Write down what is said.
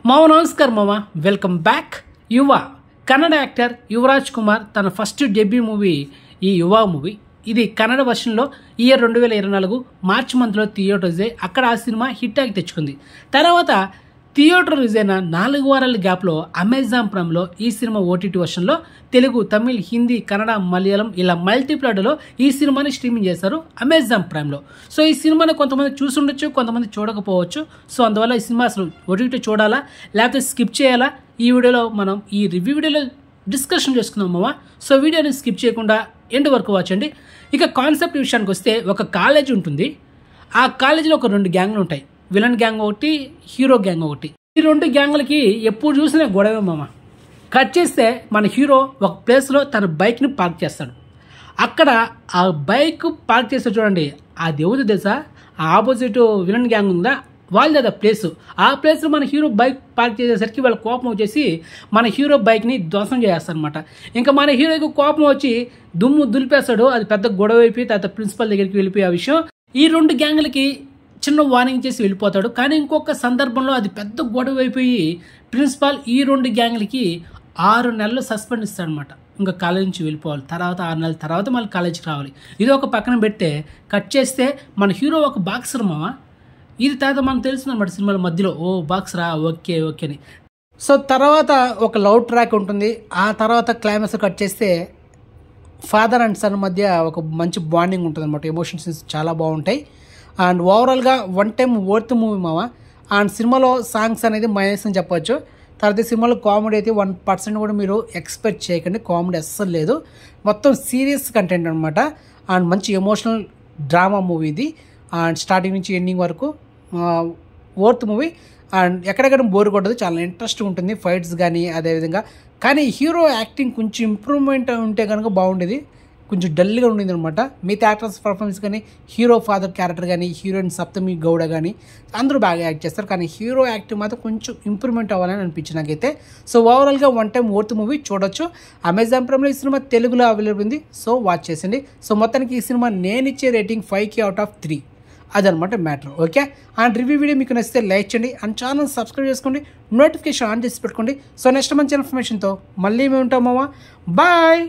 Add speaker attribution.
Speaker 1: మామ నమస్కారం మామ, వెల్కమ్ బ్యాక్. యువ కన్నడ యాక్టర్ యువరాజ్ కుమార్ తన ఫస్ట్ డెబ్యూ మూవీ ఈ యువ మూవీ. ఇది కన్నడ వర్షన్లో ఇయర్ 2024 మార్చ్ మంత్లో థియేటర్ రిలీజ్ అయ్యి అక్కడ ఆ సినిమా హిట్ ఆగి తెచ్చుకుంది. తర్వాత థియేటర్ రిలీజ్ అయిన 4 వారాల గ్యాప్లో అమెజాన్ ప్రైమ్లో ఈ సినిమా ఓటీటీ వర్షన్లో తెలుగు, తమిళ్, హిందీ, కన్నడ, మలయాళం ఇలా మల్టీప్లాట్లో ఈ సినిమాని స్ట్రీమింగ్ చేశారు అమెజాన్ ప్రైమ్లో. సో ఈ సినిమాని కొంతమంది చూసుండొచ్చు, కొంతమంది చూడకపోవచ్చు. సో అందువల్ల ఈ సినిమా అసలు ఓటీటీ చూడాలా లేకపోతే స్కిప్ చేయాలా, ఈ వీడియోలో మనం ఈ రివ్యూ వీడియోలో డిస్కషన్ చేసుకుందాం మామ. సో వీడియోని స్కిప్ చేయకుండా ఎండ్ వరకు వాచండి. ఇక కాన్సెప్ట్ విషయానికి వస్తే, ఒక కాలేజ్ ఉంటుంది. ఆ కాలేజీలో ఒక 2 గ్యాంగ్లు ఉంటాయి. విలన్ గ్యాంగ్ ఒకటి, హీరో గ్యాంగ్ ఒకటి. ఈ 2 గ్యాంగ్లకి ఎప్పుడు చూసినా గొడవే మామ. కట్ చేస్తే మన హీరో ఒక ప్లేస్లో తన బైక్ని పార్క్ చేస్తాడు. అక్కడ ఆ బైక్ పార్క్ చేస్తే చూడండి, ఆ దేవుడు తెలుసా, ఆ ఆపోజిట్ విలన్ గ్యాంగ్ ఉందా వాళ్ళది అది ప్లేస్. ఆ ప్లేస్లో మన హీరో బైక్ పార్క్ చేసేసరికి వాళ్ళ కోపం వచ్చేసి మన హీరో బైక్ని ధ్వంసం చేస్తాడు అనమాట. ఇంకా మన హీరోకి కోపం వచ్చి దుమ్ము దులిపేస్తాడు. అది పెద్ద గొడవ అయిపోయి తర్వాత ప్రిన్సిపల్ దగ్గరికి వెళ్ళిపోయే ఆ విషయం. ఈ 2 గ్యాంగ్లకి చిన్న వార్నింగ్ చేసి వెళ్ళిపోతాడు. కానీ ఇంకొక సందర్భంలో అది పెద్ద గొడవ అయిపోయి ప్రిన్సిపాల్ ఈ 2 గ్యాంగ్లకి 6 నెలలు సస్పెండ్ ఇస్తాడనమాట. ఇంకా కాలేజ్ నుంచి వెళ్ళిపోవాలి. తర్వాత 6 నెలల తర్వాత మళ్ళీ కాలేజీకి రావాలి. ఇది ఒక పక్కన పెడితే కట్ చేస్తే మన హీరో ఒక బాక్సర్ మామ. ఇది తర్వాత మనకు తెలుస్తుందన్నమాట సినిమాల మధ్యలో, ఓ బాక్సరా, ఓకే ఓకే అని. సో తర్వాత ఒక లవ్ ట్రాక్ ఉంటుంది. ఆ తర్వాత క్లైమాక్స్ కట్ చేస్తే ఫాదర్ అండ్ సన్ మధ్య ఒక మంచి బాండింగ్ ఉంటుంది అనమాట. ఎమోషన్స్ చాలా బాగుంటాయి. అండ్ ఓవరాల్గా 1 టైం వర్త్ మూవీ మామ. అండ్ సినిమాలో సాంగ్స్ అనేది మైనస్ అని చెప్పొచ్చు. తర్వాత సినిమాలో కామెడీ అయితే 1% కూడా మీరు ఎక్స్పెక్ట్ చేయకండి. కామెడీ అస్సలు లేదు, మొత్తం సీరియస్ కంటెంట్ అనమాట. అండ్ మంచి ఎమోషనల్ డ్రామా మూవీ ఇది. అండ్ స్టార్టింగ్ నుంచి ఎండింగ్ వరకు వర్త్ మూవీ. అండ్ ఎక్కడెక్కడ బోర్ కొట్టదు, చాలా ఇంట్రెస్ట్ ఉంటుంది, ఫైట్స్ కానీ అదేవిధంగా. కానీ హీరో యాక్టింగ్ కొంచెం ఇంప్రూవ్మెంట్ ఉంటే కనుక బాగుండేది. కొంచెం డల్గా ఉండింది అనమాట. మిగతా యాక్టర్స్ పర్ఫార్మెన్స్ కానీ, హీరో ఫాదర్ క్యారెక్టర్ కానీ, హీరోయిన్ సప్తమి గౌడ కానీ అందరూ బాగా యాక్ట్ చేస్తారు. కానీ హీరో యాక్టింగ్ మాత్రం కొంచెం ఇంప్రూవ్మెంట్ అవ్వాలని అనిపించింది నాకైతే. సో ఓవరాల్గా 1 టైం వర్త్ మూవీ చూడొచ్చు. అమెజాన్ ప్రైమ్లో ఈ సినిమా తెలుగులో అవైలబుల్ ఉంది. సో వాచ్ చేసింది. సో మొత్తానికి ఈ సినిమా నేను ఇచ్చే రేటింగ్ 5/3 అదనమాట matter. Okay. And review video మీకు నచ్చితే లైక్ చేయండి. అండ్ ఛానల్ సబ్స్క్రైబ్ చేసుకోండి, నోటిఫికేషన్ ఆన్ చేసి పెట్టుకోండి. సో నెక్స్ట్ మంచి ఇన్ఫర్మేషన్తో మళ్ళీ మేము ఉంటాం మామ. బాయ్.